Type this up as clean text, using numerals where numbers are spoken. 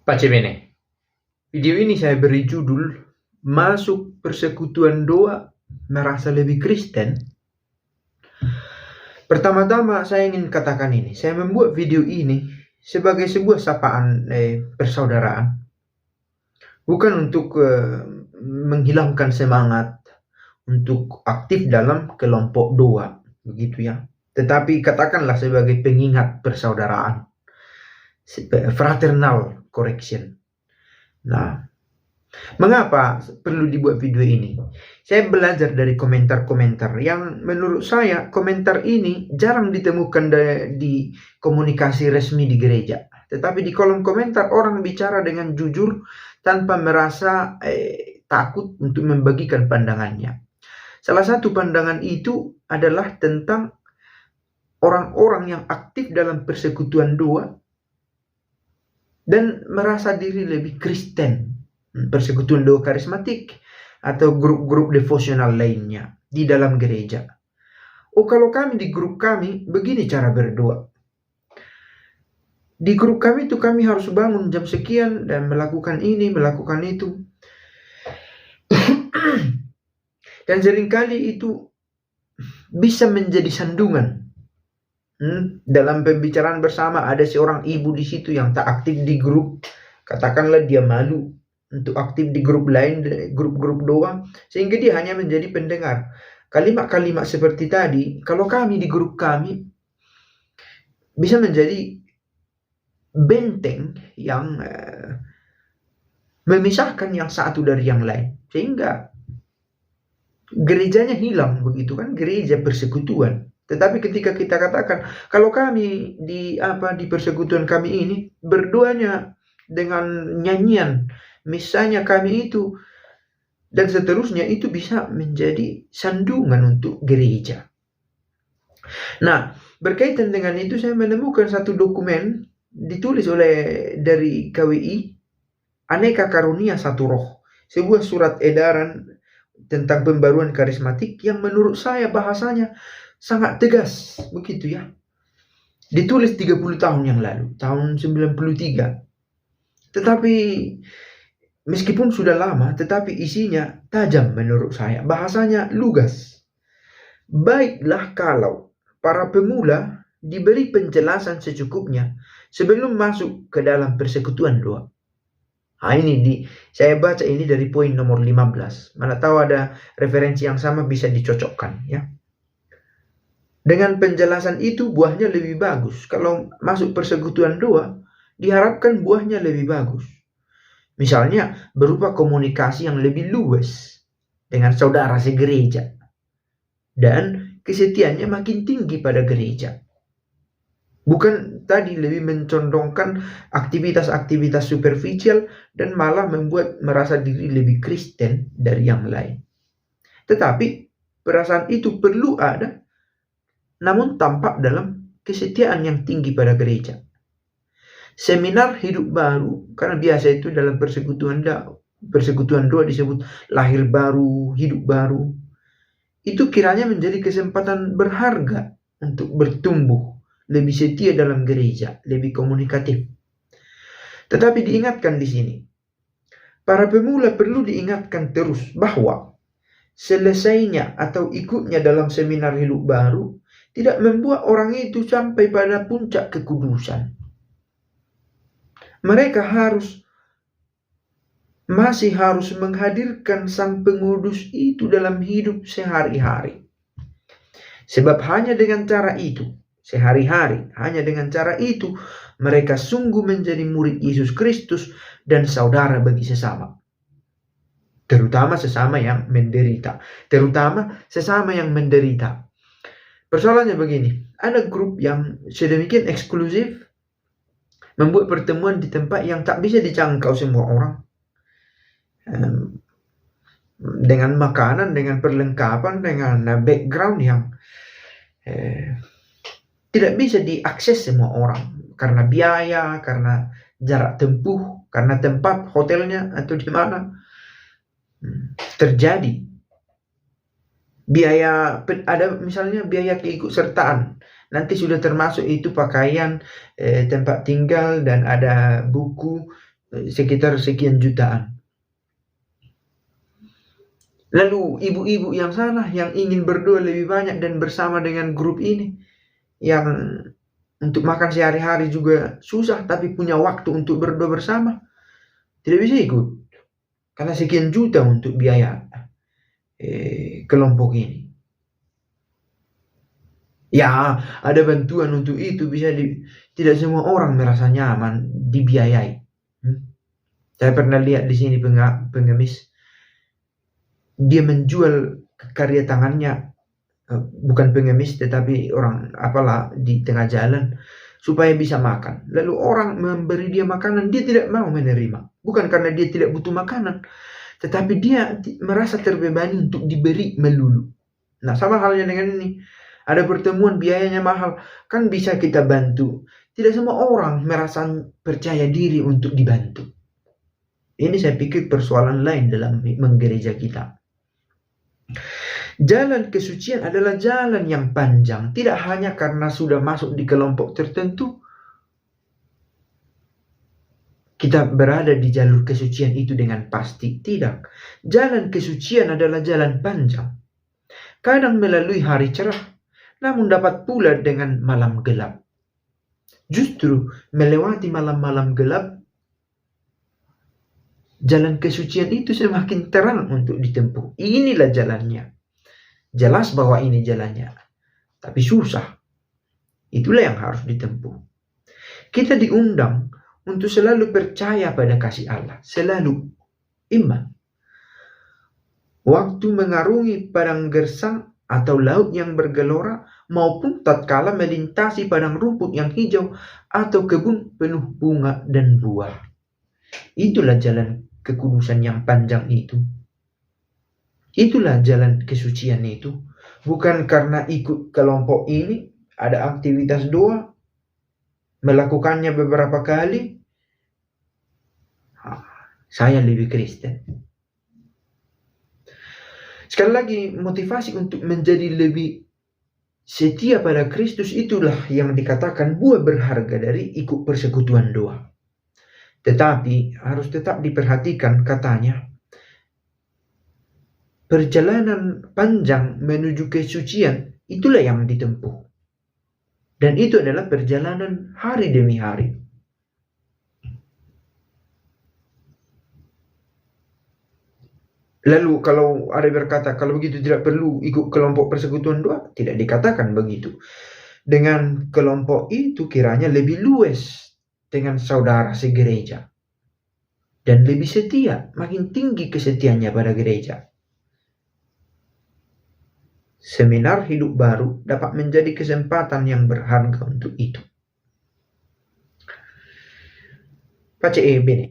Pace bene, video ini saya beri judul Masuk Persekutuan Doa Merasa Lebih Kristen. Pertama-tama saya ingin katakan ini, saya membuat video ini sebagai sebuah sapaan persaudaraan. Bukan untuk menghilangkan semangat untuk aktif dalam kelompok doa, begitu ya. Tetapi katakanlah sebagai pengingat persaudaraan, fraternal correction. Nah, mengapa perlu dibuat video ini? Saya belajar dari komentar-komentar yang menurut saya komentar ini jarang ditemukan di komunikasi resmi di gereja. Tetapi di kolom komentar orang bicara dengan jujur tanpa merasa takut untuk membagikan pandangannya. Salah satu pandangan itu adalah tentang orang-orang yang aktif dalam persekutuan doa dan merasa diri lebih Kristen. Persekutuan doa karismatik atau grup-grup devosional lainnya di dalam gereja. Oh, kalau kami di grup kami begini cara berdoa. Di grup kami itu kami harus bangun jam sekian dan melakukan ini, melakukan itu. Dan seringkali itu bisa menjadi sandungan. Dalam pembicaraan bersama ada seorang ibu di situ yang tak aktif di grup, katakanlah dia malu untuk aktif di grup lain, grup-grup doa, sehingga dia hanya menjadi pendengar. Kalimat-kalimat seperti tadi, kalau kami di grup kami, bisa menjadi benteng yang memisahkan yang satu dari yang lain, sehingga gerejanya hilang, begitu kan, gereja persekutuan. Tetapi ketika kita katakan, kalau kami di persekutuan kami ini berdoanya dengan nyanyian, misalnya kami itu dan seterusnya, itu bisa menjadi sandungan untuk gereja. Nah, berkaitan dengan itu saya menemukan satu dokumen ditulis dari KWI, Aneka Karunia Satu Roh, sebuah surat edaran tentang pembaruan karismatik yang menurut saya bahasanya sangat tegas, begitu ya. Ditulis 30 tahun yang lalu, tahun 93. Tetapi meskipun sudah lama, tetapi isinya tajam menurut saya. Bahasanya lugas. Baiklah kalau para pemula diberi penjelasan secukupnya sebelum masuk ke dalam persekutuan doa. Nah, saya baca ini dari poin nomor 15. Mana tahu ada referensi yang sama bisa dicocokkan ya. Dengan penjelasan itu buahnya lebih bagus. Kalau masuk persekutuan doa, diharapkan buahnya lebih bagus. Misalnya berupa komunikasi yang lebih luas dengan saudara segereja. Dan kesetiaannya makin tinggi pada gereja. Bukan tadi lebih mencondongkan aktivitas-aktivitas superficial dan malah membuat merasa diri lebih Kristen dari yang lain. Tetapi perasaan itu perlu ada, namun tampak dalam kesetiaan yang tinggi pada gereja. Seminar hidup baru, karena biasa itu dalam persekutuan doa disebut lahir baru, hidup baru. Itu kiranya menjadi kesempatan berharga untuk bertumbuh, lebih setia dalam gereja, lebih komunikatif. Tetapi diingatkan di sini, para pemula perlu diingatkan terus bahwa selesainya atau ikutnya dalam seminar hidup baru tidak membuat orang itu sampai pada puncak kekudusan. Mereka masih harus menghadirkan sang pengudus itu dalam hidup sehari-hari. Sebab hanya dengan cara itu, sehari-hari, hanya dengan cara itu, mereka sungguh menjadi murid Yesus Kristus dan saudara bagi sesama. Terutama sesama yang menderita. Persoalannya begini, ada grup yang sedemikian eksklusif, membuat pertemuan di tempat yang tak bisa dijangkau semua orang. Dengan makanan, dengan perlengkapan, dengan background yang tidak bisa diakses semua orang. Karena biaya, karena jarak tempuh, karena tempat hotelnya atau di mana. Terjadi biaya, ada misalnya biaya keikutsertaan, nanti sudah termasuk itu pakaian, tempat tinggal, dan ada buku sekitar sekian jutaan. Lalu ibu-ibu yang sana yang ingin berdoa lebih banyak dan bersama dengan grup ini, yang untuk makan sehari-hari juga susah tapi punya waktu untuk berdoa bersama, tidak bisa ikut karena sekian juta untuk biaya kelompok ini. Ya, ada bantuan untuk itu, tidak semua orang merasa nyaman dibiayai. Saya pernah lihat di sini pengemis, dia menjual karya tangannya, bukan pengemis tetapi orang apalah di tengah jalan, supaya bisa makan. Lalu orang memberi dia makanan, dia tidak mau menerima. Bukan karena dia tidak butuh makanan, tetapi dia merasa terbebani untuk diberi melulu. Nah, sama halnya dengan ini. Ada pertemuan biayanya mahal, kan bisa kita bantu. Tidak semua orang merasa percaya diri untuk dibantu. Ini saya pikir persoalan lain dalam menggereja kita. Jalan kesucian adalah jalan yang panjang, tidak hanya karena sudah masuk di kelompok tertentu, kita berada di jalur kesucian itu dengan pasti. Tidak. Jalan kesucian adalah jalan panjang. Kadang melalui hari cerah, namun dapat pula dengan malam gelap. Justru melewati malam-malam gelap, jalan kesucian itu semakin terang untuk ditempuh. Inilah jalannya. Jelas bahwa ini jalannya, tapi susah. Itulah yang harus ditempuh. Kita diundang untuk selalu percaya pada kasih Allah, selalu iman. Waktu mengarungi padang gersang atau laut yang bergelora, maupun tatkala melintasi padang rumput yang hijau atau kebun penuh bunga dan buah. Itulah jalan kekudusan yang panjang itu. Itulah jalan kesucian itu. Bukan karena ikut kelompok ini, ada aktivitas doa, melakukannya beberapa kali, saya lebih Kristen. Sekali lagi, motivasi untuk menjadi lebih setia pada Kristus itulah yang dikatakan buah berharga dari ikut persekutuan doa. Tetapi harus tetap diperhatikan, katanya, perjalanan panjang menuju kesucian itulah yang ditempuh. Dan itu adalah perjalanan hari demi hari. Lalu kalau ada berkata, kalau begitu tidak perlu ikut kelompok persekutuan doa, tidak dikatakan begitu. Dengan kelompok itu kiranya lebih luas dengan saudara segereja. Dan lebih setia, makin tinggi kesetiaannya pada gereja. Seminar hidup baru dapat menjadi kesempatan yang berharga untuk itu. Pace bene.